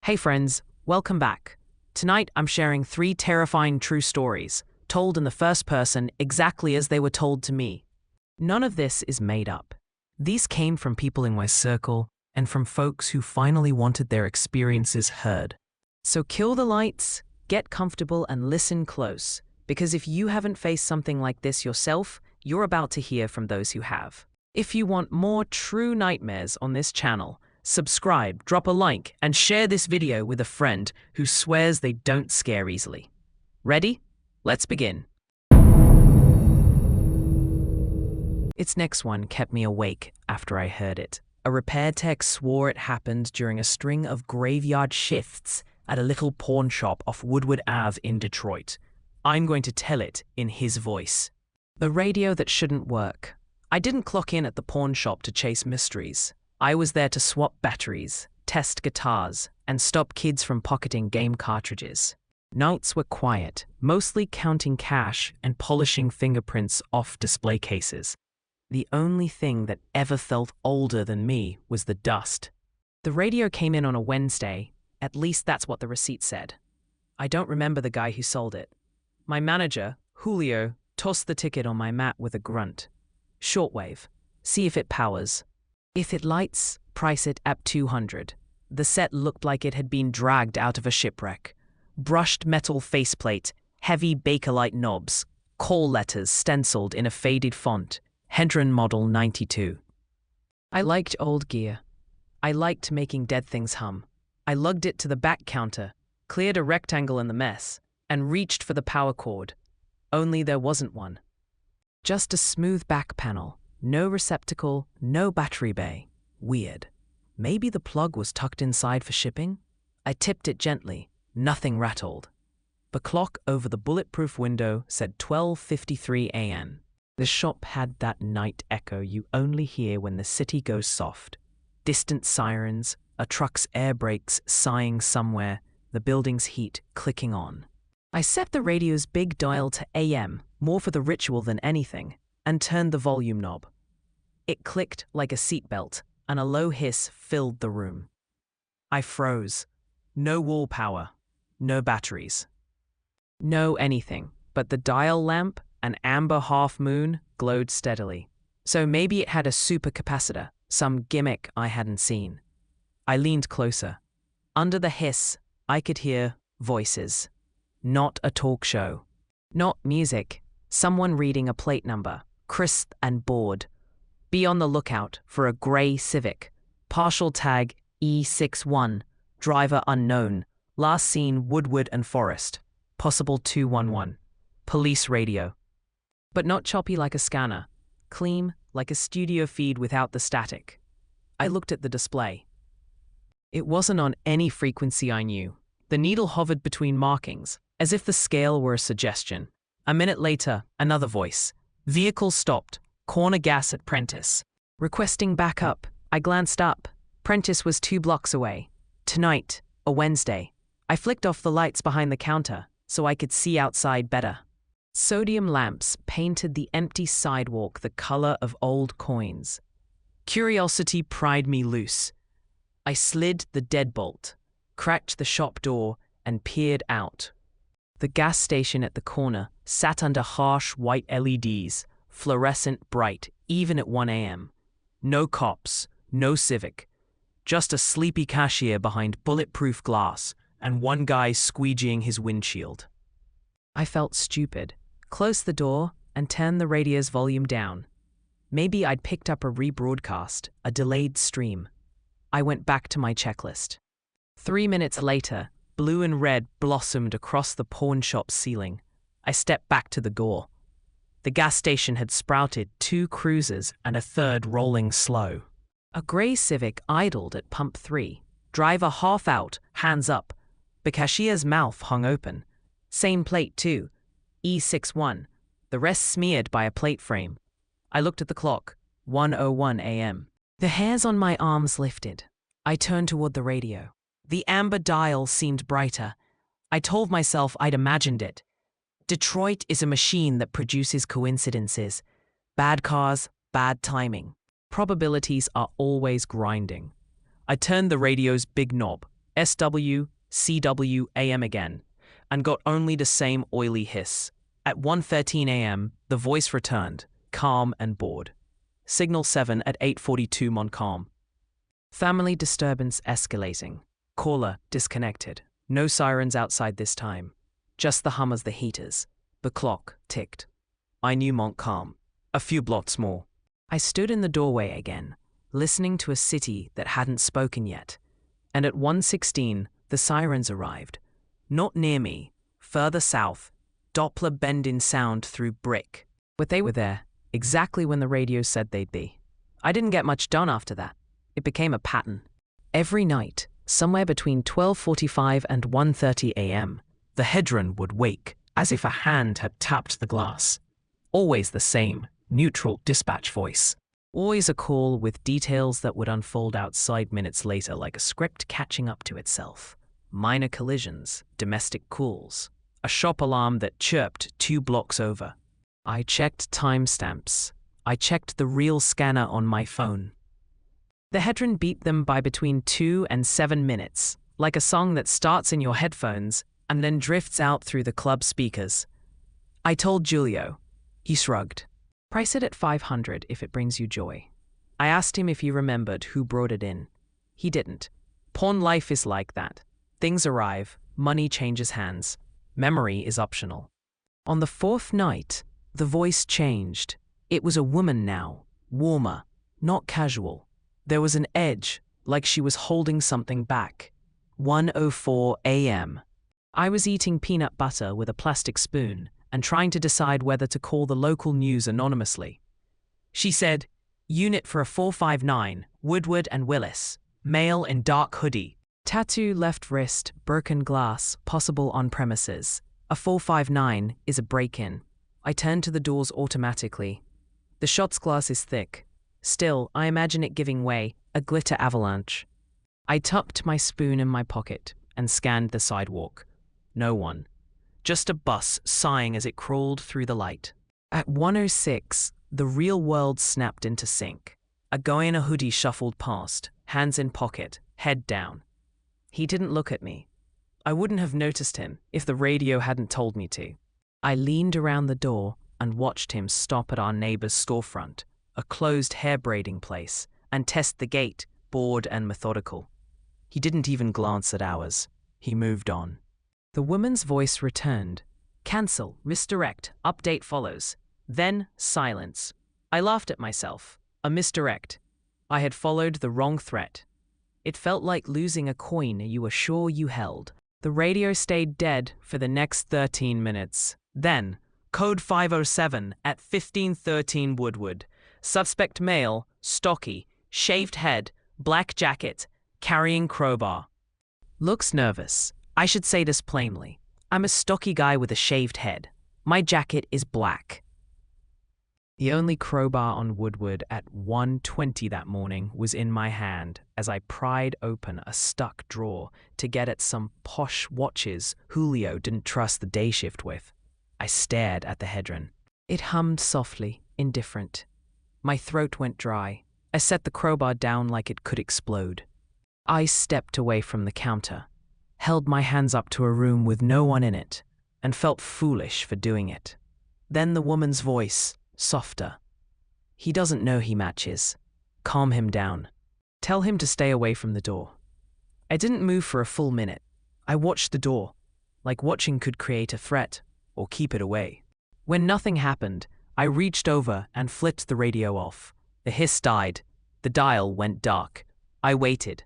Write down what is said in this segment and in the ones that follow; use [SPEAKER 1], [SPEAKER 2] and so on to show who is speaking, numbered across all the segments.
[SPEAKER 1] Hey friends, welcome back. Tonight I'm sharing 3 terrifying true stories, told in the first person exactly as they were told to me. None of this is made up. These came from people in my circle and from folks who finally wanted their experiences heard. So kill the lights, get comfortable and listen close, because if you haven't faced something like this yourself, you're about to hear from those who have. If you want more true nightmares on this channel, subscribe, drop a like, and share this video with a friend who swears they don't scare easily. Ready? Let's begin. Its next one kept me awake after I heard it. A repair tech swore it happened during a string of graveyard shifts at a little pawn shop off Woodward Ave in Detroit. I'm going to tell it in his voice. The radio that shouldn't work. I didn't clock in at the pawn shop to chase mysteries. I was there to swap batteries, test guitars, and stop kids from pocketing game cartridges. Nights were quiet, mostly counting cash and polishing fingerprints off display cases. The only thing that ever felt older than me was the dust. The radio came in on a Wednesday, at least that's what the receipt said. I don't remember the guy who sold it. My manager, Julio, tossed the ticket on my mat with a grunt. Shortwave. See if it powers. If it lights, price it at $200. The set looked like it had been dragged out of a shipwreck. Brushed metal faceplate, heavy Bakelite knobs, call letters stenciled in a faded font, Hedron Model 92. I liked old gear. I liked making dead things hum. I lugged it to the back counter, cleared a rectangle in the mess, and reached for the power cord. Only there wasn't one. Just a smooth back panel. No receptacle, no battery bay. Weird. Maybe the plug was tucked inside for shipping? I tipped it gently. Nothing rattled. The clock over the bulletproof window said 12:53 a.m. The shop had that night echo you only hear when the city goes soft. Distant sirens, a truck's air brakes sighing somewhere, the building's heat clicking on. I set the radio's big dial to AM, more for the ritual than anything, and turned the volume knob. It clicked like a seatbelt, and a low hiss filled the room. I froze. No wall power, no batteries. No anything, but the dial lamp, an amber half moon, glowed steadily. So maybe it had a supercapacitor, some gimmick I hadn't seen. I leaned closer. Under the hiss, I could hear voices. Not a talk show. Not music. Someone reading a plate number, crisp and bored. Be on the lookout for a gray Civic. Partial tag E61. Driver unknown. Last seen Woodward and Forest. Possible 211. Police radio. But not choppy like a scanner. Clean, like a studio feed without the static. I looked at the display. It wasn't on any frequency I knew. The needle hovered between markings, as if the scale were a suggestion. A minute later, another voice. Vehicle stopped. Corner gas at Prentice. Requesting backup. I glanced up. Prentice was 2 blocks away. Tonight, a Wednesday. I flicked off the lights behind the counter so I could see outside better. Sodium lamps painted the empty sidewalk the color of old coins. Curiosity pried me loose. I slid the deadbolt, cracked the shop door, and peered out. The gas station at the corner sat under harsh white LEDs, fluorescent bright, even at 1 a.m. No cops, no Civic. Just a sleepy cashier behind bulletproof glass and one guy squeegeeing his windshield. I felt stupid. Closed the door and turned the radio's volume down. Maybe I'd picked up a rebroadcast, a delayed stream. I went back to my checklist. 3 minutes later, blue and red blossomed across the pawn shop ceiling. I stepped back to the door. The gas station had sprouted 2 cruisers and a third rolling slow. A grey Civic idled at pump 3. Driver half out, hands up. The cashier's mouth hung open. Same plate too. E61. The rest smeared by a plate frame. I looked at the clock. 1:01 a.m. The hairs on my arms lifted. I turned toward the radio. The amber dial seemed brighter. I told myself I'd imagined it. Detroit is a machine that produces coincidences. Bad cars, bad timing. Probabilities are always grinding. I turned the radio's big knob. SW, CW, AM again, and got only the same oily hiss. At 1:13 a.m., the voice returned, calm and bored. Signal 7 at 8:42 Montcalm. Family disturbance escalating. Caller disconnected. No sirens outside this time. Just the hum of the heaters. The clock ticked. I knew Montcalm. A few blocks more. I stood in the doorway again, listening to a city that hadn't spoken yet. And at 1:16, the sirens arrived. Not near me, further south, Doppler bend-in sound through brick. But they were there, exactly when the radio said they'd be. I didn't get much done after that. It became a pattern. Every night, somewhere between 12:45 and 1:30 a.m., the Hedron would wake, as if a hand had tapped the glass. Always the same, neutral dispatch voice. Always a call with details that would unfold outside minutes later like a script catching up to itself. Minor collisions, domestic calls, a shop alarm that chirped 2 blocks over. I checked timestamps. I checked the real scanner on my phone. The Hedron beat them by between 2 and 7 minutes, like a song that starts in your headphones and then drifts out through the club speakers. I told Julio. He shrugged. Price it at 500 if it brings you joy. I asked him if he remembered who brought it in. He didn't. Pawn life is like that. Things arrive, money changes hands. Memory is optional. On the 4th night, the voice changed. It was a woman now, warmer, not casual. There was an edge, like she was holding something back. 1:04 a.m. I was eating peanut butter with a plastic spoon and trying to decide whether to call the local news anonymously. She said, "Unit for a 459, Woodward and Willis, male in dark hoodie. Tattoo left wrist, broken glass, possible on premises. A 459 is a break-in." I turned to the doors automatically. The shot's glass is thick. Still, I imagine it giving way, a glitter avalanche. I tucked my spoon in my pocket and scanned the sidewalk. No one. Just a bus sighing as it crawled through the light. At 1:06, the real world snapped into sync. A guy in a hoodie shuffled past, hands in pocket, head down. He didn't look at me. I wouldn't have noticed him if the radio hadn't told me to. I leaned around the door and watched him stop at our neighbor's storefront, a closed hair braiding place, and test the gate, bored and methodical. He didn't even glance at ours. He moved on. The woman's voice returned. "Cancel, misdirect, update follows." Then silence. I laughed at myself. A misdirect. I had followed the wrong threat. It felt like losing a coin you were sure you held. The radio stayed dead for the next 13 minutes. Then, code 507 at 1513 Woodward. Suspect male, stocky, shaved head, black jacket, carrying crowbar. Looks nervous. I should say this plainly. I'm a stocky guy with a shaved head. My jacket is black. The only crowbar on Woodward at 1:20 that morning was in my hand as I pried open a stuck drawer to get at some posh watches Julio didn't trust the day shift with. I stared at the Hedron. It hummed softly, indifferent. My throat went dry. I set the crowbar down like it could explode. I stepped away from the counter, held my hands up to a room with no one in it, and felt foolish for doing it. Then the woman's voice, softer. "He doesn't know he matches. Calm him down. Tell him to stay away from the door." I didn't move for a full minute. I watched the door, like watching could create a threat or keep it away. When nothing happened, I reached over and flipped the radio off. The hiss died. The dial went dark. I waited.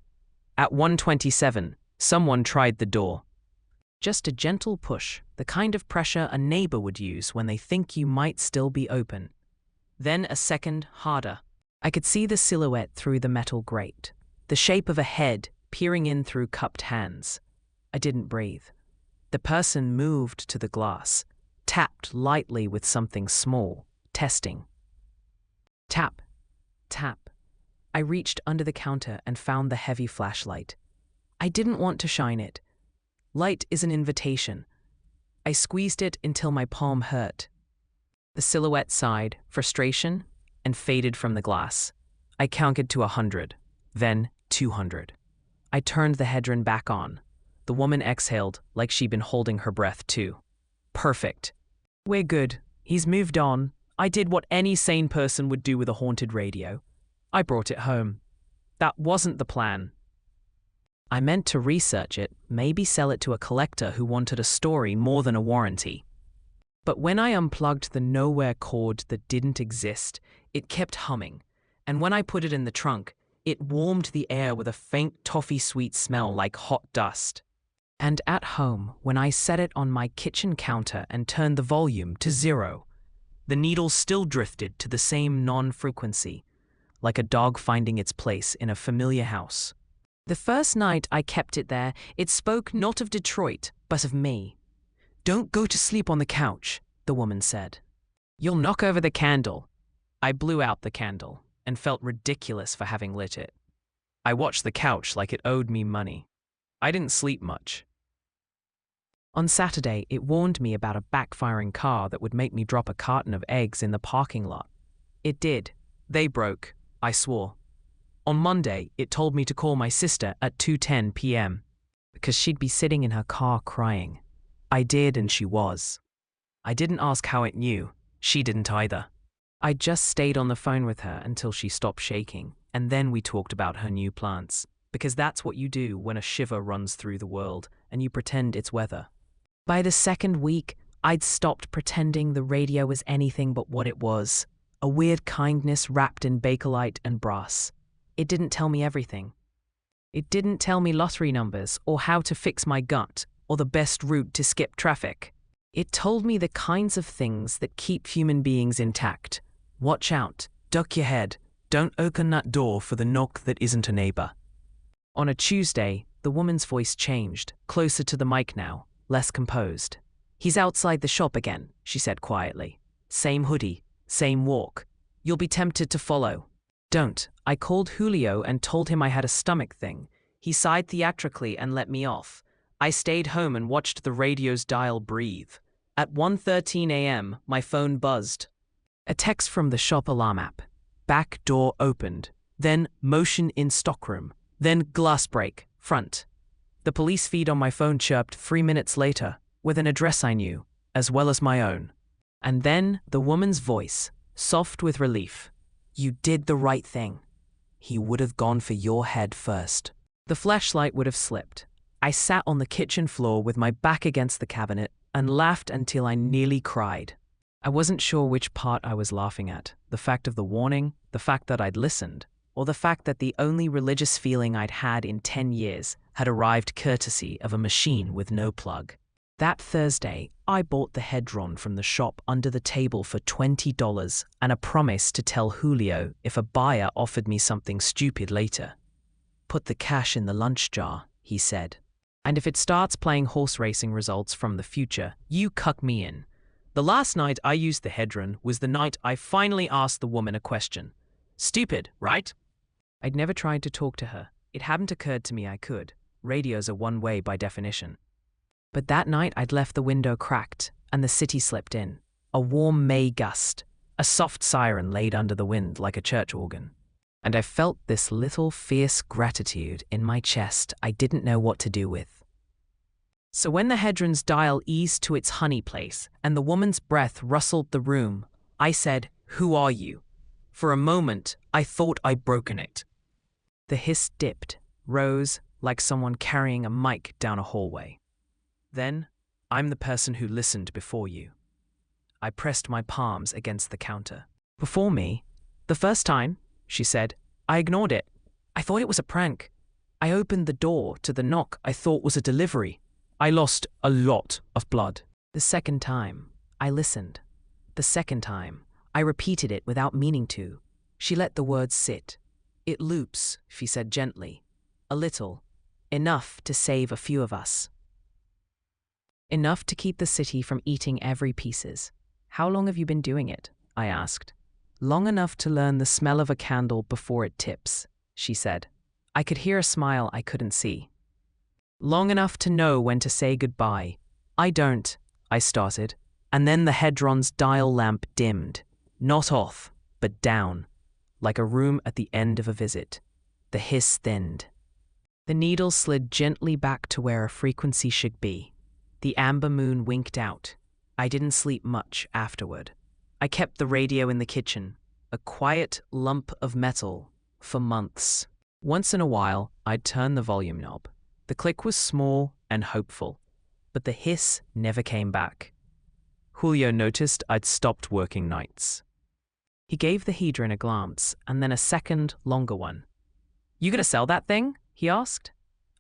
[SPEAKER 1] At 1:27, someone tried the door. Just a gentle push, the kind of pressure a neighbor would use when they think you might still be open. Then a second, harder. I could see the silhouette through the metal grate, the shape of a head peering in through cupped hands. I didn't breathe. The person moved to the glass, tapped lightly with something small, testing. Tap, tap. I reached under the counter and found the heavy flashlight. I didn't want to shine it. Light is an invitation. I squeezed it until my palm hurt. The silhouette sighed, frustration, and faded from the glass. I counted to 100, then 200. I turned the hedron back on. The woman exhaled like she'd been holding her breath too. Perfect. We're good. He's moved on. I did what any sane person would do with a haunted radio. I brought it home. That wasn't the plan. I meant to research it, maybe sell it to a collector who wanted a story more than a warranty. But when I unplugged the nowhere cord that didn't exist, it kept humming, and when I put it in the trunk, it warmed the air with a faint toffee-sweet smell like hot dust. And at home, when I set it on my kitchen counter and turned the volume to 0, the needle still drifted to the same non-frequency, like a dog finding its place in a familiar house. The first night I kept it there, it spoke not of Detroit, but of me. "Don't go to sleep on the couch," the woman said. "You'll knock over the candle." I blew out the candle and felt ridiculous for having lit it. I watched the couch like it owed me money. I didn't sleep much. On Saturday, it warned me about a backfiring car that would make me drop a carton of eggs in the parking lot. It did. They broke, I swore. On Monday, it told me to call my sister at 2:10 p.m. because she'd be sitting in her car crying. I did, and she was. I didn't ask how it knew. She didn't either. I just stayed on the phone with her until she stopped shaking, and then we talked about her new plants, because that's what you do when a shiver runs through the world and you pretend it's weather. By the second week, I'd stopped pretending the radio was anything but what it was, a weird kindness wrapped in bakelite and brass. It didn't tell me everything. It didn't tell me lottery numbers or how to fix my gut or the best route to skip traffic. It told me the kinds of things that keep human beings intact. Watch out, duck your head, don't open that door for the knock that isn't a neighbor. On a Tuesday, the woman's voice changed, closer to the mic now, less composed. "He's outside the shop again," she said quietly. "Same hoodie, same walk. You'll be tempted to follow." "Don't." I called Julio and told him I had a stomach thing. He sighed theatrically and let me off. I stayed home and watched the radio's dial breathe. At 1:13 a.m., my phone buzzed. A text from the shop alarm app. Back door opened. Then motion in stockroom. Then glass break, front. The police feed on my phone chirped 3 minutes later, with an address I knew, as well as my own. And then the woman's voice, soft with relief. "You did the right thing. He would have gone for your head first." The flashlight would have slipped. I sat on the kitchen floor with my back against the cabinet and laughed until I nearly cried. I wasn't sure which part I was laughing at, the fact of the warning, the fact that I'd listened, or the fact that the only religious feeling I'd had in 10 years had arrived courtesy of a machine with no plug. That Thursday, I bought the hedron from the shop under the table for $20 and a promise to tell Julio if a buyer offered me something stupid later. "Put the cash in the lunch jar," he said. "And if it starts playing horse racing results from the future, you cuck me in." The last night I used the hedron was the night I finally asked the woman a question. Stupid, right? I'd never tried to talk to her. It hadn't occurred to me I could. Radios are one way by definition. But that night I'd left the window cracked, and the city slipped in. A warm May gust, a soft siren laid under the wind like a church organ. And I felt this little fierce gratitude in my chest I didn't know what to do with. So when the hedron's dial eased to its honey place and the woman's breath rustled the room, I said, "Who are you?" For a moment, I thought I'd broken it. The hiss dipped, rose, like someone carrying a mic down a hallway. Then, "I'm the person who listened before you." I pressed my palms against the counter. "Before me? The first time?" she said. "I ignored it. I thought it was a prank. I opened the door to the knock I thought was a delivery. I lost a lot of blood." The second time, I listened. The second time, I repeated it without meaning to. She let the words sit. "It loops," she said gently. "A little. Enough to save a few of us. Enough to keep the city from eating every pieces." "How long have you been doing it?" I asked. "Long enough to learn the smell of a candle before it tips," she said. I could hear a smile I couldn't see. "Long enough to know when to say goodbye." "I don't," I started, and then the hedron's dial lamp dimmed. Not off, but down, like a room at the end of a visit. The hiss thinned. The needle slid gently back to where a frequency should be. The amber moon winked out. I didn't sleep much afterward. I kept the radio in the kitchen, a quiet lump of metal, for months. Once in a while, I'd turn the volume knob. The click was small and hopeful, but the hiss never came back. Julio noticed I'd stopped working nights. He gave the heedrin a glance, and then a second, longer one. "You gonna sell that thing?" he asked.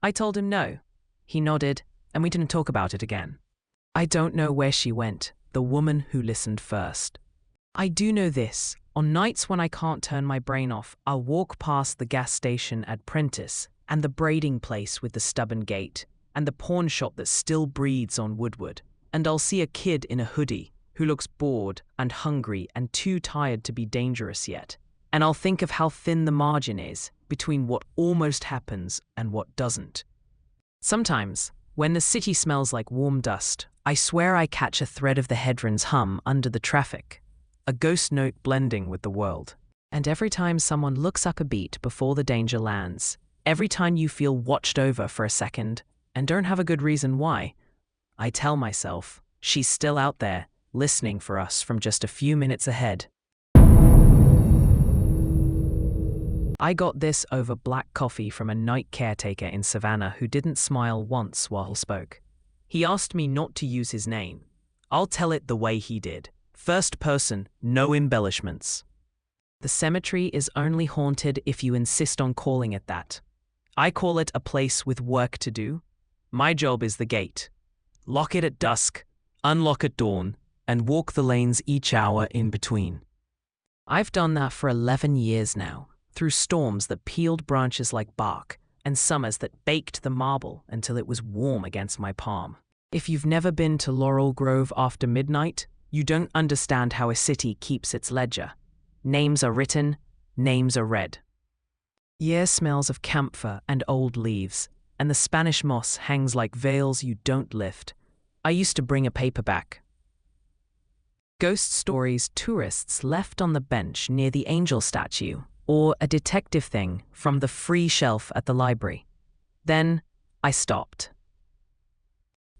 [SPEAKER 1] I told him no. He nodded, and we didn't talk about it again. I don't know where she went, the woman who listened first. I do know this. On nights when I can't turn my brain off, I'll walk past the gas station at Prentice, and the braiding place with the stubborn gate, and the pawn shop that still breathes on Woodward, and I'll see a kid in a hoodie who looks bored and hungry and too tired to be dangerous yet. And I'll think of how thin the margin is between what almost happens and what doesn't. Sometimes, when the city smells like warm dust, I swear I catch a thread of the headrun's hum under the traffic, a ghost note blending with the world. And every time someone looks up a beat before the danger lands, every time you feel watched over for a second and don't have a good reason why, I tell myself, she's still out there, listening for us from just a few minutes ahead. I got this over black coffee from a night caretaker in Savannah who didn't smile once while he spoke. He asked me not to use his name. I'll tell it the way he did. First person, no embellishments. The cemetery is only haunted if you insist on calling it that. I call it a place with work to do. My job is the gate. Lock it at dusk, unlock at dawn, and walk the lanes each hour in between. I've done that for 11 years now, through storms that peeled branches like bark, and summers that baked the marble until it was warm against my palm. If you've never been to Laurel Grove after midnight, you don't understand how a city keeps its ledger. Names are written, names are read. Air smells of camphor and old leaves, and the Spanish moss hangs like veils you don't lift. I used to bring a paperback. Ghost stories tourists left on the bench near the angel statue, or a detective thing from the free shelf at the library. Then I stopped.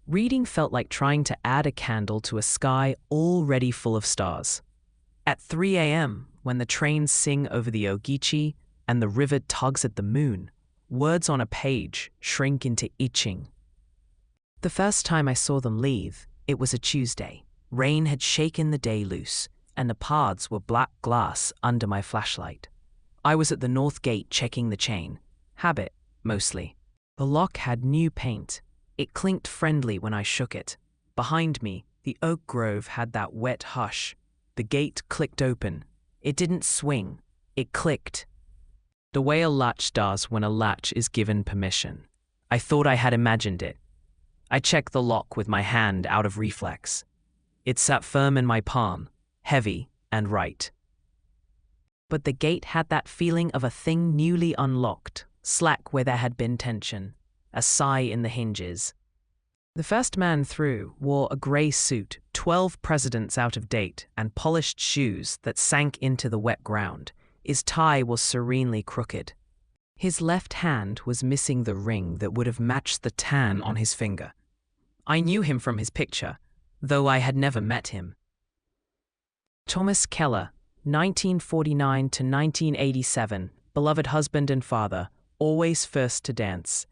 [SPEAKER 1] Reading felt like trying to add a candle to a sky already full of stars. At 3 a.m., when the trains sing over the Ogeechee and the river tugs at the moon, words on a page shrink into itching. The first time I saw them leave, it was a Tuesday. Rain had shaken the day loose, and the paths were black glass under my flashlight. I was at the north gate checking the chain. Habit, mostly. The lock had new paint. It clinked friendly when I shook it. Behind me, the oak grove had that wet hush. The gate clicked open. It didn't swing. It clicked. The way a latch does when a latch is given permission. I thought I had imagined it. I checked the lock with my hand out of reflex. It sat firm in my palm, heavy and right. But the gate had that feeling of a thing newly unlocked, slack where there had been tension, a sigh in the hinges. The first man through wore a grey suit, 12 presidents out of date, and polished shoes that sank into the wet ground. His tie was serenely crooked. His left hand was missing the ring that would have matched the tan on his finger. I knew him from his picture, though I had never met him. Thomas Keller, 1949 to 1987, beloved husband and father, always first to dance.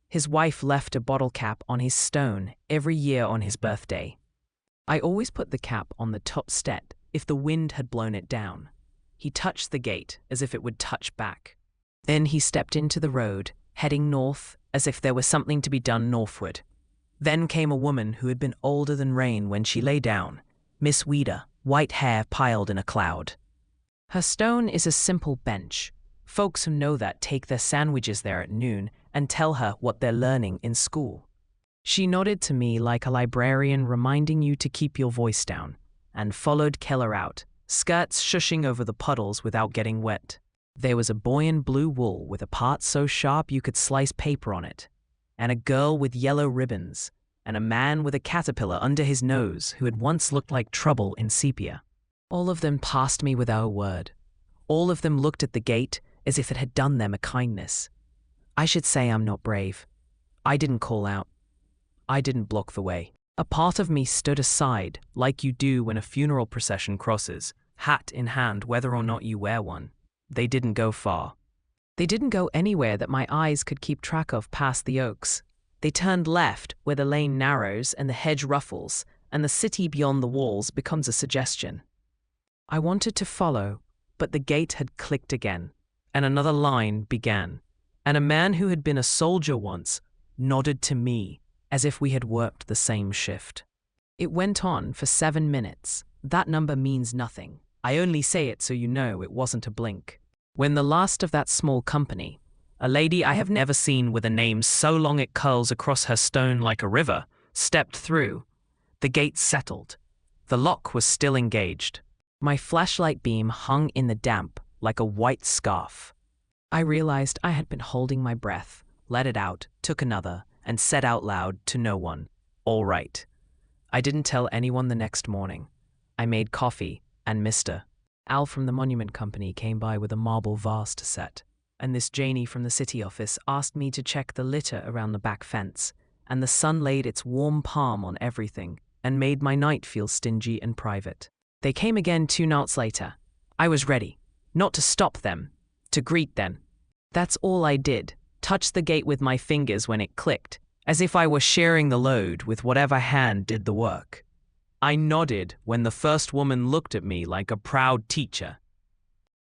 [SPEAKER 1] His wife left a bottle cap on his stone every year on his birthday. I always put the cap on the top step if the wind had blown it down. He touched the gate as if it would touch back. Then he stepped into the road, heading north as if there was something to be done northward. Then came a woman who had been older than rain when she lay down, Miss Weeder, white hair piled in a cloud. Her stone is a simple bench. Folks who know that take their sandwiches there at noon and tell her what they're learning in school. She nodded to me like a librarian reminding you to keep your voice down, and followed Keller out, skirts shushing over the puddles without getting wet. There was a boy in blue wool with a part so sharp you could slice paper on it, and a girl with yellow ribbons, and a man with a caterpillar under his nose who had once looked like trouble in sepia. All of them passed me without a word. All of them looked at the gate as if it had done them a kindness. I should say I'm not brave. I didn't call out. I didn't block the way. A part of me stood aside, like you do when a funeral procession crosses, hat in hand whether or not you wear one. They didn't go far. They didn't go anywhere that my eyes could keep track of past the oaks. They turned left where the lane narrows and the hedge ruffles, and the city beyond the walls becomes a suggestion. I wanted to follow, but the gate had clicked again, and another line began, and a man who had been a soldier once nodded to me as if we had worked the same shift. It went on for 7 minutes. That number means nothing. I only say it so you know it wasn't a blink. When the last of that small company, a lady I have never seen with a name so long it curls across her stone like a river, stepped through, the gate settled. The lock was still engaged. My flashlight beam hung in the damp like a white scarf. I realized I had been holding my breath, let it out, took another, and said out loud to no one, "All right." I didn't tell anyone the next morning. I made coffee, and Mr. Al from the monument company came by with a marble vase to set, and this Janie from the city office asked me to check the litter around the back fence, and the sun laid its warm palm on everything and made my night feel stingy and private. They came again 2 nights later. I was ready, not to stop them, to greet them. That's all I did, touch the gate with my fingers when it clicked, as if I were sharing the load with whatever hand did the work. I nodded when the first woman looked at me like a proud teacher.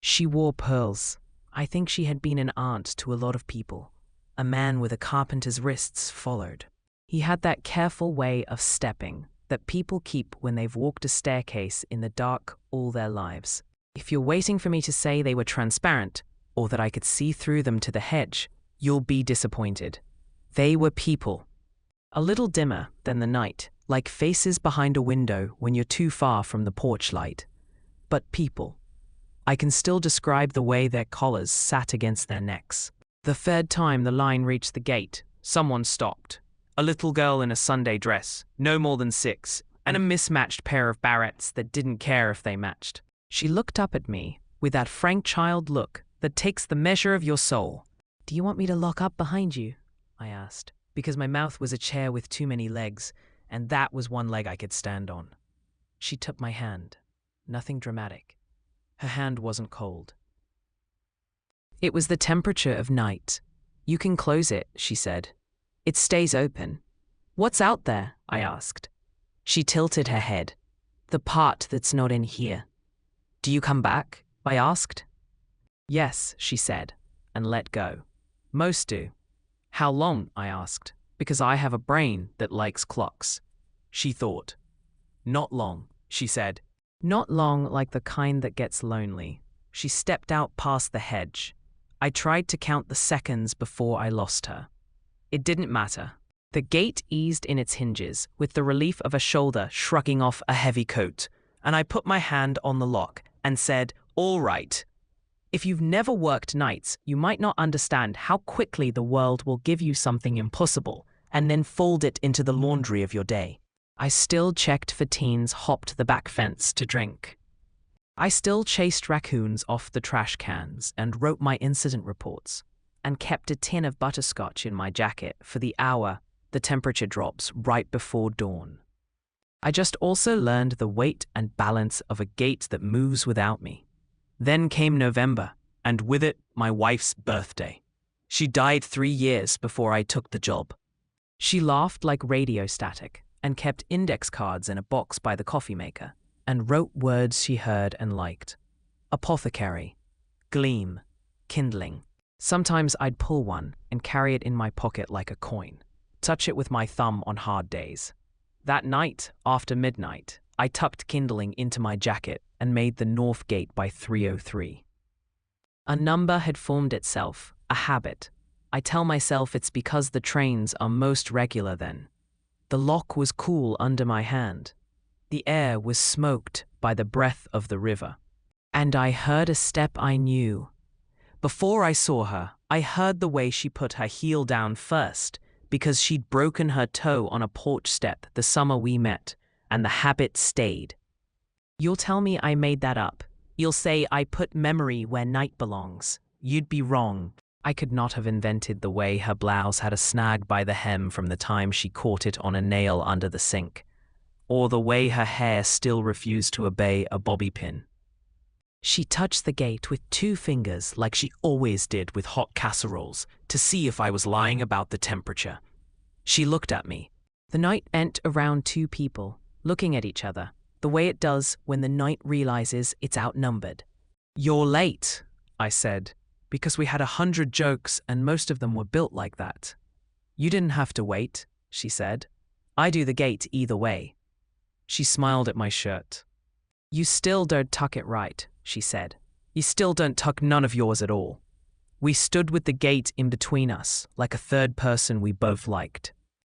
[SPEAKER 1] She wore pearls. I think she had been an aunt to a lot of people. A man with a carpenter's wrists followed. He had that careful way of stepping that people keep when they've walked a staircase in the dark all their lives. If you're waiting for me to say they were transparent, or that I could see through them to the hedge, you'll be disappointed. They were people. A little dimmer than the night, like faces behind a window when you're too far from the porch light. But people. I can still describe the way their collars sat against their necks. The third time the line reached the gate, someone stopped. A little girl in a Sunday dress, no more than 6, and a mismatched pair of barrettes that didn't care if they matched. She looked up at me with that frank child look that takes the measure of your soul. "Do you want me to lock up behind you?" I asked, because my mouth was a chair with too many legs, and that was one leg I could stand on. She took my hand. Nothing dramatic. Her hand wasn't cold. It was the temperature of night. "You can close it," she said. "It stays open." "What's out there?" I asked. She tilted her head. "The part that's not in here." "Do you come back?" I asked. "Yes," she said, and let go. "Most do." "How long?" I asked, because I have a brain that likes clocks. She thought. "Not long," she said. "Not long, like the kind that gets lonely." She stepped out past the hedge. I tried to count the seconds before I lost her. It didn't matter. The gate eased in its hinges with the relief of a shoulder shrugging off a heavy coat, and I put my hand on the lock and said, "All right." If you've never worked nights, you might not understand how quickly the world will give you something impossible and then fold it into the laundry of your day. I still checked for teens hopped the back fence to drink. I still chased raccoons off the trash cans and wrote my incident reports, and kept a tin of butterscotch in my jacket for the hour the temperature drops right before dawn. I just also learned the weight and balance of a gate that moves without me. Then came November, and with it, my wife's birthday. She died 3 years before I took the job. She laughed like radio static and kept index cards in a box by the coffee maker and wrote words she heard and liked. Apothecary, gleam, kindling. Sometimes I'd pull one and carry it in my pocket like a coin, touch it with my thumb on hard days. That night, after midnight, I tucked kindling into my jacket and made the North Gate by 3:03. A number had formed itself, a habit. I tell myself it's because the trains are most regular then. The lock was cool under my hand. The air was smoked by the breath of the river. And I heard a step I knew. Before I saw her, I heard the way she put her heel down first, because she'd broken her toe on a porch step the summer we met, and the habit stayed. You'll tell me I made that up. You'll say I put memory where night belongs. You'd be wrong. I could not have invented the way her blouse had a snag by the hem from the time she caught it on a nail under the sink, or the way her hair still refused to obey a bobby pin. She touched the gate with 2 fingers like she always did with hot casseroles to see if I was lying about the temperature. She looked at me. The night bent around 2 people, looking at each other, the way it does when the night realizes it's outnumbered. "You're late," I said, because we had 100 jokes and most of them were built like that. "You didn't have to wait," she said. "I do the gate either way." She smiled at my shirt. "You still don't tuck it right," she said. "You still don't tuck none of yours at all." We stood with the gate in between us, like a third person we both liked.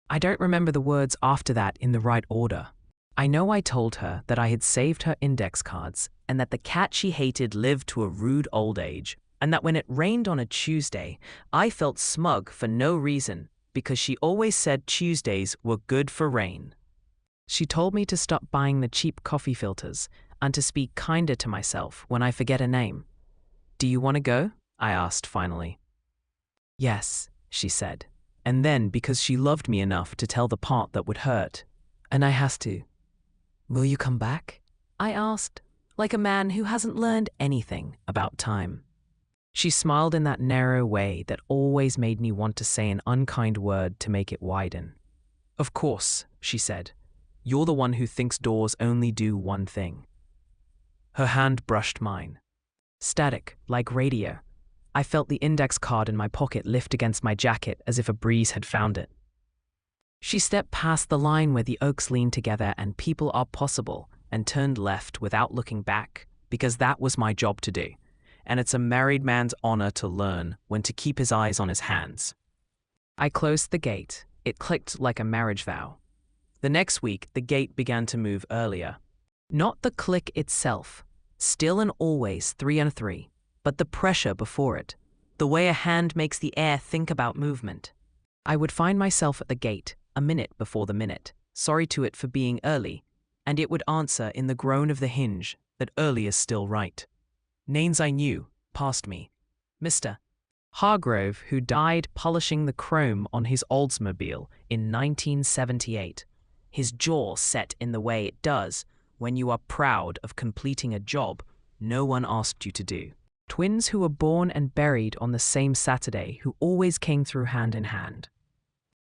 [SPEAKER 1] I don't remember the words after that in the right order. I know I told her that I had saved her index cards and that the cat she hated lived to a rude old age, and that when it rained on a Tuesday, I felt smug for no reason because she always said Tuesdays were good for rain. She told me to stop buying the cheap coffee filters and to speak kinder to myself when I forget a name. "Do you want to go?" I asked finally. "Yes," she said. And then, because she loved me enough to tell the part that would hurt, and I has to. "Will you come back?" I asked, like a man who hasn't learned anything about time. She smiled in that narrow way that always made me want to say an unkind word to make it widen. "Of course," she said. "You're the one who thinks doors only do one thing." Her hand brushed mine. Static, like radio. I felt the index card in my pocket lift against my jacket as if a breeze had found it. She stepped past the line where the oaks lean together and people are possible and turned left without looking back, because that was my job to do, and it's a married man's honor to learn when to keep his eyes on his hands. I closed the gate. It clicked like a marriage vow. The next week, the gate began to move earlier. Not the click itself, still and always 3 and 3. But the pressure before it, the way a hand makes the air think about movement. I would find myself at the gate, a minute before the minute, sorry to it for being early, and it would answer in the groan of the hinge that early is still right. Names I knew passed me. Mr. Hargrove, who died polishing the chrome on his Oldsmobile in 1978, his jaw set in the way it does when you are proud of completing a job no one asked you to do. Twins who were born and buried on the same Saturday who always came through hand in hand.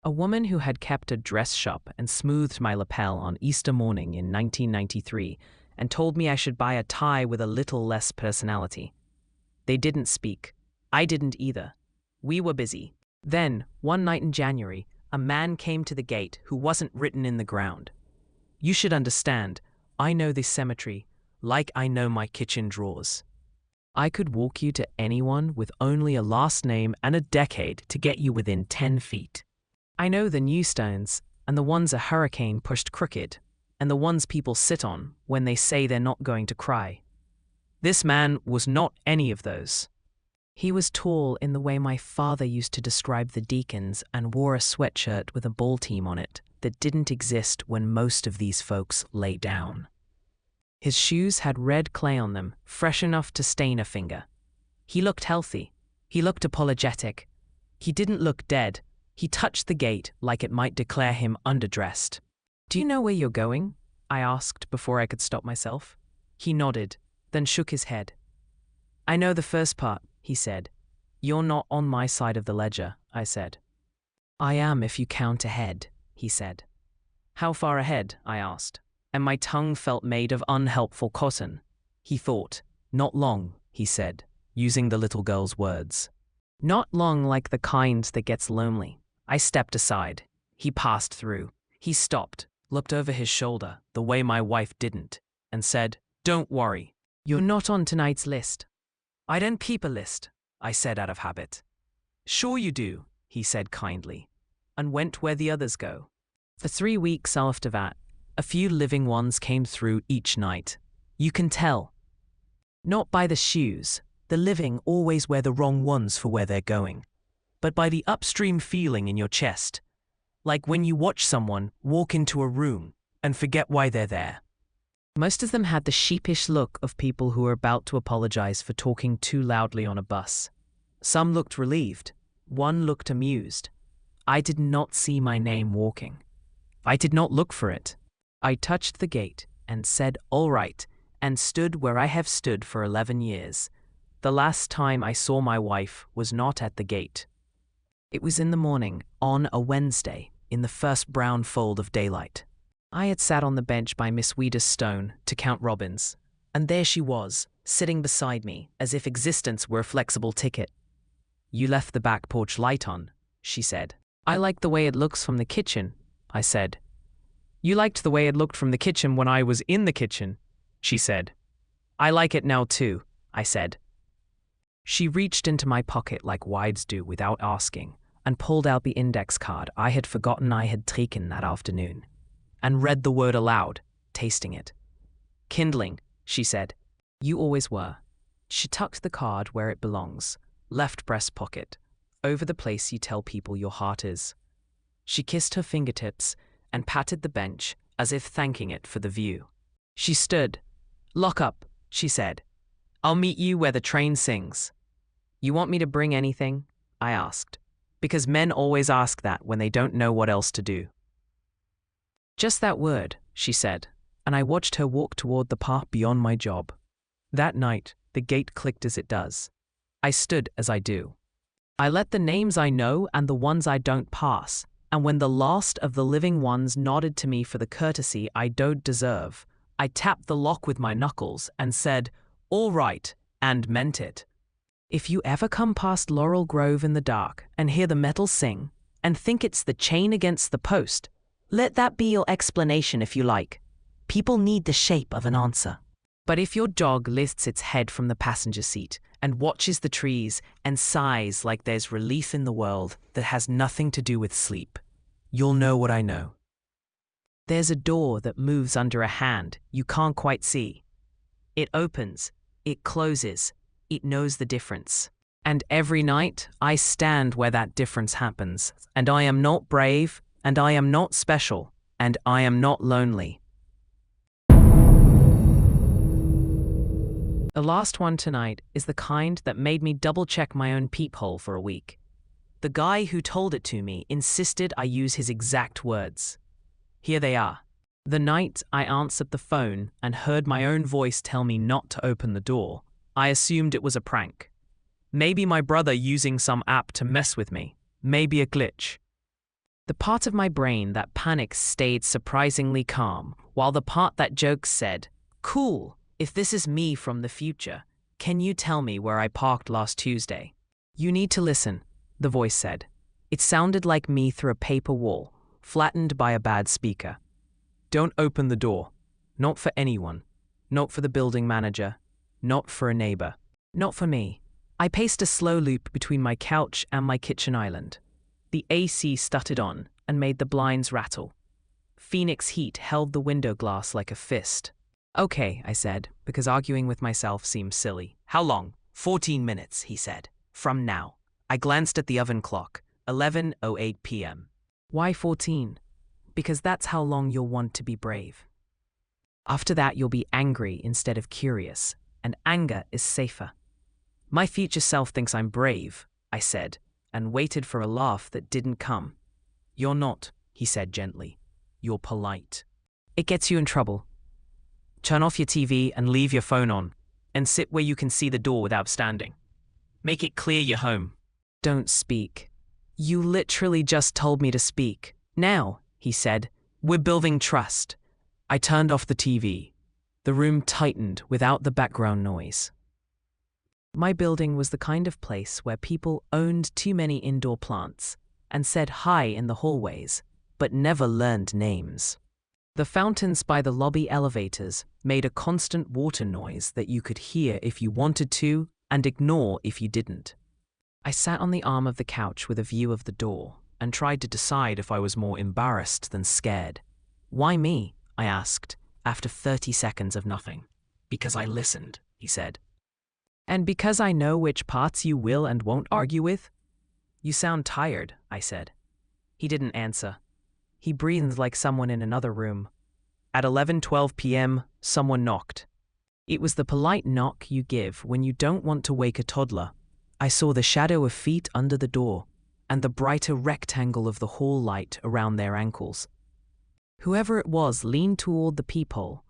[SPEAKER 1] A woman who had kept a dress shop and smoothed my lapel on Easter morning in 1993 and told me I should buy a tie with a little less personality. They didn't speak. I didn't either. We were busy. Then, one night in January, a man came to the gate who wasn't written in the ground. You should understand, I know this cemetery like I know my kitchen drawers. I could walk you to anyone with only a last name and a decade to get you within 10 feet. I know the new stones, and the ones a hurricane pushed crooked, and the ones people sit on when they say they're not going to cry. This man was not any of those. He was tall in the way my father used to describe the deacons and wore a sweatshirt with a ball team on it that didn't exist when most of these folks lay down. His shoes had red clay on them, fresh enough to stain a finger. He looked healthy. He looked apologetic. He didn't look dead. He touched the gate like it might declare him underdressed. "Do you know where you're going?" I asked before I could stop myself. He nodded, then shook his head. "I know the first part," he said. "You're not on my side of the ledger," I said. "I am if you count ahead," he said. "How far ahead?" I asked. And my tongue felt made of unhelpful cotton. He thought. "Not long," he said, using the little girl's words. "Not long like the kind that gets lonely." I stepped aside. He passed through. He stopped, looked over his shoulder, the way my wife didn't, and said, "Don't worry. You're not on tonight's list." "I don't keep a list," I said out of habit. "Sure you do," he said kindly, and went where the others go. For 3 weeks after that, a few living ones came through each night. You can tell. Not by the shoes, the living always wear the wrong ones for where they're going, but by the upstream feeling in your chest, like when you watch someone walk into a room and forget why they're there. Most of them had the sheepish look of people who are about to apologize for talking too loudly on a bus. Some looked relieved. One looked amused. I did not see my name walking. I did not look for it. I touched the gate and said, "All right," and stood where I have stood for 11 years. The last time I saw my wife was not at the gate. It was in the morning, on a Wednesday, in the first brown fold of daylight. I had sat on the bench by Miss Weeder's stone to count robins, and there she was, sitting beside me, as if existence were a flexible ticket. "You left the back porch light on," she said. "I like the way it looks from the kitchen," I said. "You liked the way it looked from the kitchen when I was in the kitchen," she said. "I like it now too," I said. She reached into my pocket like wives do without asking, and pulled out the index card I had forgotten I had taken that afternoon, and read the word aloud, tasting it. "Kindling," she said. "You always were." She tucked the card where it belongs, left breast pocket, over the place you tell people your heart is. She kissed her fingertips and patted the bench as if thanking it for the view. She stood. "Lock up," she said. "I'll meet you where the train sings." "You want me to bring anything?" I asked, because men always ask that when they don't know what else to do. "Just that word," she said, and I watched her walk toward the path beyond my job. That night, the gate clicked as it does. I stood as I do. I let the names I know and the ones I don't pass, and when the last of the living ones nodded to me for the courtesy I don't deserve, I tapped the lock with my knuckles and said, "All right," and meant it. If you ever come past Laurel Grove in the dark and hear the metal sing and think it's the chain against the post, let that be your explanation if you like. People need the shape of an answer. But if your dog lifts its head from the passenger seat and watches the trees and sighs like there's relief in the world that has nothing to do with sleep, you'll know what I know. There's a door that moves under a hand you can't quite see. It opens, it closes, it knows the difference. And every night I stand where that difference happens, and I am not brave, and I am not special, and I am not lonely. The last one tonight is the kind that made me double-check my own peephole for a week. The guy who told it to me insisted I use his exact words. Here they are. The night I answered the phone and heard my own voice tell me not to open the door, I assumed it was a prank. Maybe my brother using some app to mess with me. Maybe a glitch. The part of my brain that panics stayed surprisingly calm, while the part that jokes said, "Cool, if this is me from the future, can you tell me where I parked last Tuesday?" "You need to listen," the voice said. It sounded like me through a paper wall, flattened by a bad speaker. "Don't open the door. Not for anyone. Not for the building manager. Not for a neighbor. Not for me." I paced a slow loop between my couch and my kitchen island. The AC stuttered on and made the blinds rattle. Phoenix heat held the window glass like a fist. "Okay," I said, because arguing with myself seemed silly. "How long?" 14 minutes, he said. "From now." I glanced at the oven clock. 11:08 p.m. "Why 14? Because that's how long you'll want to be brave. After that, you'll be angry instead of curious, and anger is safer." "My future self thinks I'm brave," I said, and waited for a laugh that didn't come. "You're not," he said gently. "You're polite. It gets you in trouble. Turn off your TV and leave your phone on, and sit where you can see the door without standing. Make it clear you're home." "Don't speak." "You literally just told me to speak. Now," he said, "we're building trust." I turned off the TV. The room tightened without the background noise. My building was the kind of place where people owned too many indoor plants and said hi in the hallways, but never learned names. The fountains by the lobby elevators made a constant water noise that you could hear if you wanted to and ignore if you didn't. I sat on the arm of the couch with a view of the door and tried to decide if I was more embarrassed than scared. "Why me?" I asked, after 30 seconds of nothing. "Because I listened," he said. "And because I know which parts you will and won't argue with?" "You sound tired," I said. He didn't answer. He breathed like someone in another room. At 11:12 p.m., someone knocked. It was the polite knock you give when you don't want to wake a toddler. I saw the shadow of feet under the door and the brighter rectangle of the hall light around their ankles. Whoever it was leaned toward the peephole.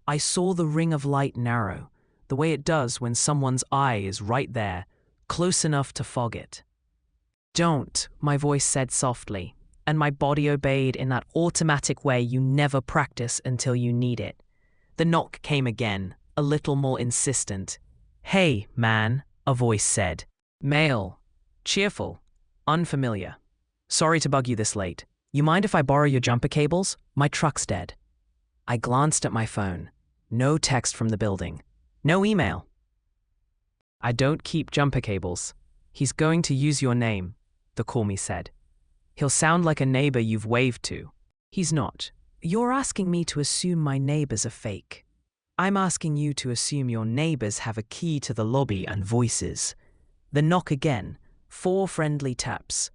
[SPEAKER 1] I saw the ring of light narrow, the way it does when someone's eye is right there, close enough to fog it. "Don't," my voice said softly, and my body obeyed in that automatic way you never practice until you need it. The knock came again, a little more insistent. "Hey, man," a voice said. Male. Cheerful. Unfamiliar. "Sorry to bug you this late. You mind if I borrow your jumper cables? My truck's dead." I glanced at my phone. No text from the building. No email. "I don't keep jumper cables. He's going to use your name," the call me said. "He'll sound like a neighbor you've waved to." "He's not. You're asking me to assume my neighbors are fake. I'm asking you to assume your neighbors have a key to the lobby and voices." The knock again. 4 friendly taps.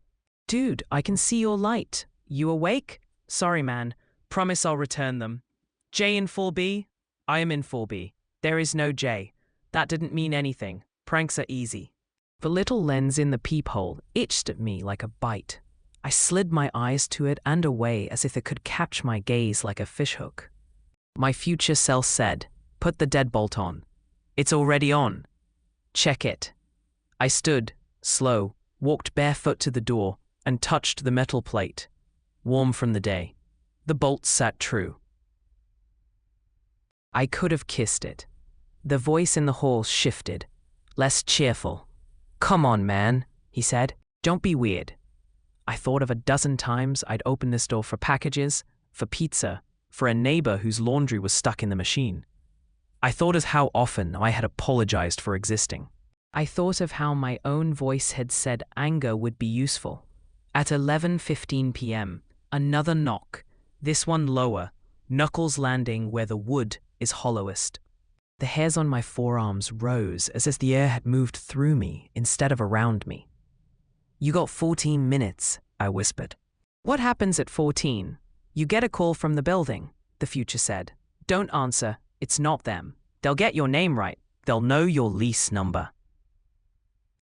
[SPEAKER 1] "Dude, I can see your light. You awake?" "Sorry, man. Promise I'll return them." "J in 4B?" "I am in 4B. There is no J. That didn't mean anything. Pranks are easy." The little lens in the peephole itched at me like a bite. I slid my eyes to it and away as if it could catch my gaze like a fishhook. My future self said, "Put the deadbolt on." "It's already on." "Check it." I stood, slow, walked barefoot to the door, and touched the metal plate. Warm from the day. The bolt sat true. I could have kissed it. The voice in the hall shifted, less cheerful. "Come on, man," he said. "Don't be weird." I thought of a dozen times I'd open this door for packages, for pizza, for a neighbor whose laundry was stuck in the machine. I thought of how often I had apologized for existing. I thought of how my own voice had said anger would be useful. At 11:15 p.m., another knock, this one lower, knuckles landing where the wood is hollowest. The hairs on my forearms rose as if the air had moved through me instead of around me. "You got 14 minutes, I whispered. "What happens at 14? "You get a call from the building," the future said. "Don't answer. It's not them. They'll get your name right. They'll know your lease number.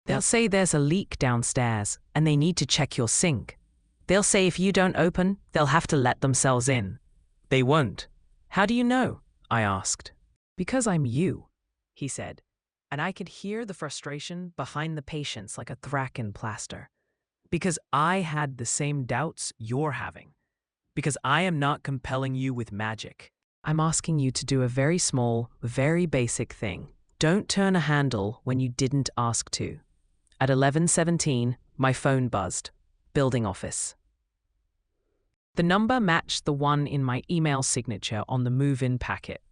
[SPEAKER 1] They'll say there's a leak downstairs and they need to check your sink. They'll say if you don't open, they'll have to let themselves in." "They won't." "How do you know?" I asked. "Because I'm you," he said, and I could hear the frustration behind the patience like a thwack in plaster. "Because I had the same doubts you're having. Because I am not compelling you with magic. I'm asking you to do a very small, very basic thing. Don't turn a handle when you didn't ask to." At 11:17, my phone buzzed. Building office. The number matched the one in my email signature on the move-in packet.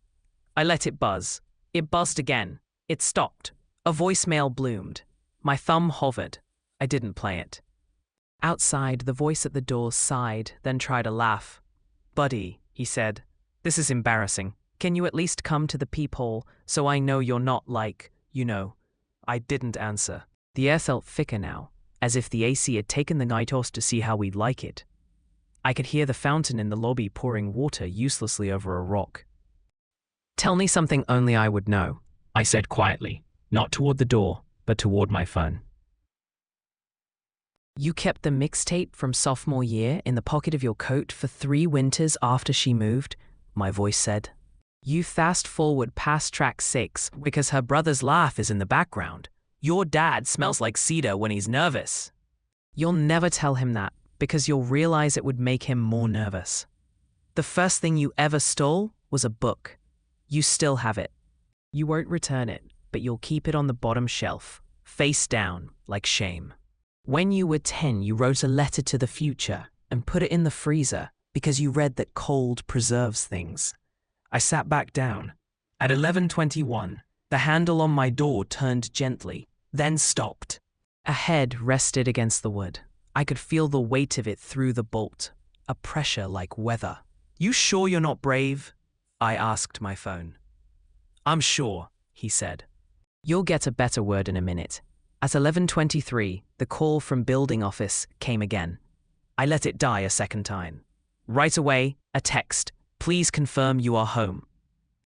[SPEAKER 1] I let it buzz. It buzzed again. It stopped. A voicemail bloomed. My thumb hovered. I didn't play it. Outside, the voice at the door sighed, then tried a laugh. "Buddy," he said, "this is embarrassing. Can you at least come to the peephole so I know you're not like, you know?" I didn't answer. The air felt thicker now, as if the AC had taken the night off to see how we'd like it. I could hear the fountain in the lobby pouring water uselessly over a rock. "Tell me something only I would know," I said quietly, not toward the door, but toward my phone. "You kept the mixtape from sophomore year in the pocket of your coat for 3 winters after she moved," my voice said. "You fast forward past track 6 because her brother's laugh is in the background. Your dad smells like cedar when he's nervous. You'll never tell him that because you'll realize it would make him more nervous. The first thing you ever stole was a book. You still have it. You won't return it, but you'll keep it on the bottom shelf, face down, like shame. When you were 10, you wrote a letter to the future and put it in the freezer because you read that cold preserves things." I sat back down. At 11:21, the handle on my door turned gently, then stopped. A head rested against the wood. I could feel the weight of it through the bolt, a pressure like weather. "You sure you're not brave?" I asked my phone. "I'm sure," he said. "You'll get a better word in a minute." At 11:23, the call from building office came again. I let it die a second time. Right away, a text. "Please confirm you are home.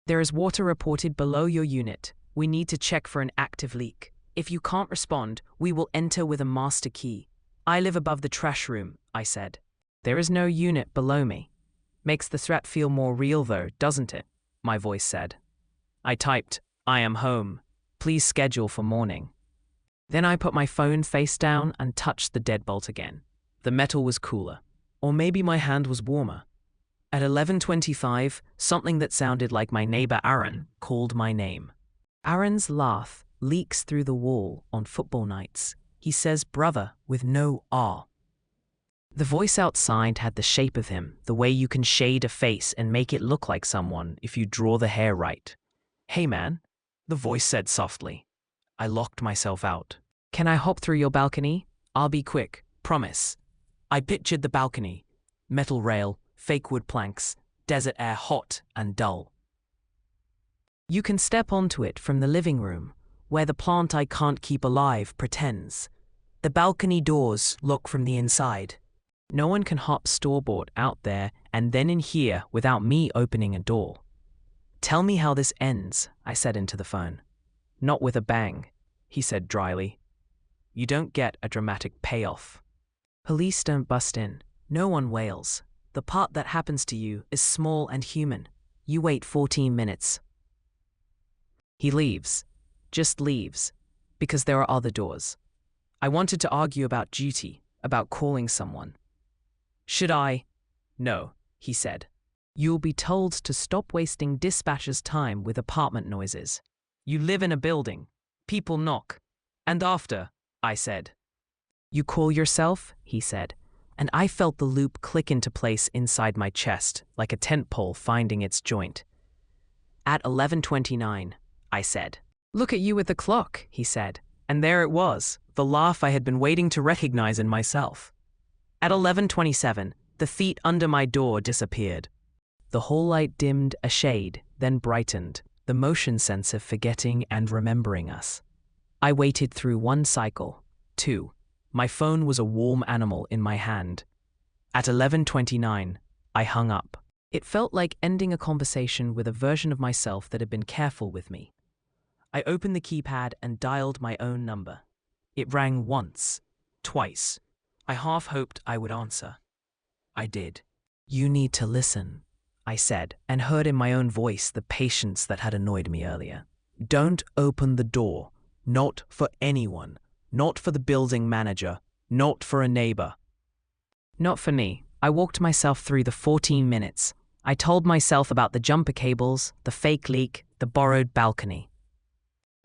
[SPEAKER 1] There is water reported below your unit. We need to check for an active leak." If you can't respond, we will enter with a master key. I live above the trash room, I said. There is no unit below me. Makes the threat feel more real though, doesn't it? My voice said. I typed, I am home. Please schedule for morning. Then I put my phone face down and touched the deadbolt again. The metal was cooler. Or maybe my hand was warmer. At 11:25, something that sounded like my neighbor Aaron called my name. Aaron's laugh leaks through the wall on football nights. He says brother with no R. The voice outside had the shape of him, the way you can shade a face and make it look like someone if you draw the hair right. Hey man, the voice said softly. I locked myself out. Can I hop through your balcony? I'll be quick, promise. I pictured the balcony. Metal rail, fake wood planks, desert air hot and dull. You can step onto it from the living room, where the plant I can't keep alive pretends. The balcony doors look from the inside. No one can hop store-bought out there and then in here without me opening a door. Tell me how this ends, I said into the phone. Not with a bang, he said dryly. You don't get a dramatic payoff. Police don't bust in. No one wails. The part that happens to you is small and human. You wait 14 minutes. He leaves. Just leaves. Because there are other doors. I wanted to argue about duty, about calling someone. Should I? No, he said. You'll be told to stop wasting dispatchers' time with apartment noises. You live in a building. People knock. And after, I said. You call yourself? He said, and I felt the loop click into place inside my chest, like a tent pole finding its joint. At 11:29, I said. Look at you with the clock, he said, and there it was, the laugh I had been waiting to recognize in myself. At 11:27, the feet under my door disappeared. The hall light dimmed a shade, then brightened, the motion sensor forgetting and remembering us. I waited through one cycle, two. My phone was a warm animal in my hand. At 11:29, I hung up. It felt like ending a conversation with a version of myself that had been careful with me. I opened the keypad and dialed my own number. It rang once, twice. I half hoped I would answer. I did. You need to listen, I said, and heard in my own voice the patience that had annoyed me earlier. Don't open the door. Not for anyone. Not for the building manager. Not for a neighbor. Not for me. I walked myself through the 14 minutes. I told myself about the jumper cables, the fake leak, the borrowed balcony.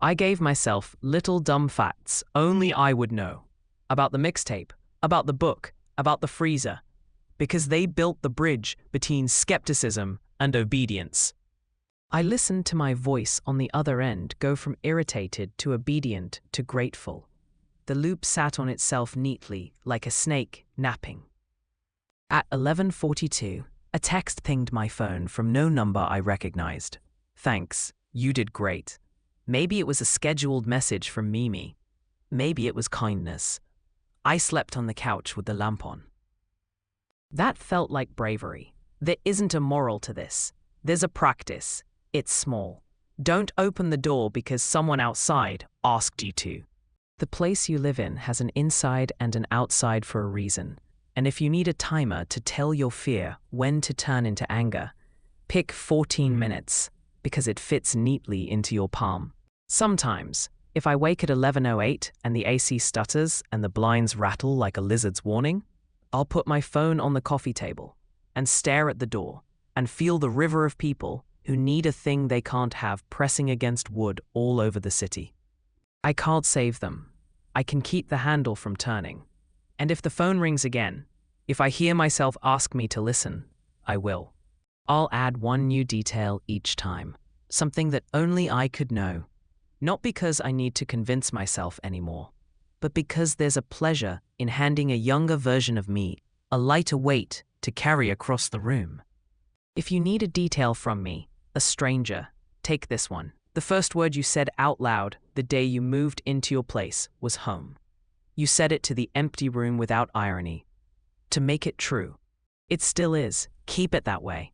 [SPEAKER 1] I gave myself little dumb facts only I would know. About the mixtape, about the book, about the freezer. Because they built the bridge between skepticism and obedience. I listened to my voice on the other end go from irritated to obedient to grateful. The loop sat on itself neatly, like a snake napping. At 11:42, a text pinged my phone from no number I recognized. Thanks, you did great. Maybe it was a scheduled message from Mimi. Maybe it was kindness. I slept on the couch with the lamp on. That felt like bravery. There isn't a moral to this. There's a practice. It's small. Don't open the door because someone outside asked you to. The place you live in has an inside and an outside for a reason. And if you need a timer to tell your fear when to turn into anger, pick 14 minutes because it fits neatly into your palm. Sometimes, if I wake at 11:08 and the AC stutters and the blinds rattle like a lizard's warning, I'll put my phone on the coffee table and stare at the door and feel the river of people who need a thing they can't have pressing against wood all over the city. I can't save them. I can keep the handle from turning. And if the phone rings again, if I hear myself ask me to listen, I will. I'll add one new detail each time, something that only I could know. Not because I need to convince myself anymore, but because there's a pleasure in handing a younger version of me a lighter weight to carry across the room. If you need a detail from me, a stranger, take this one. The first word you said out loud the day you moved into your place was home. You said it to the empty room without irony. To make it true. It still is. Keep it that way.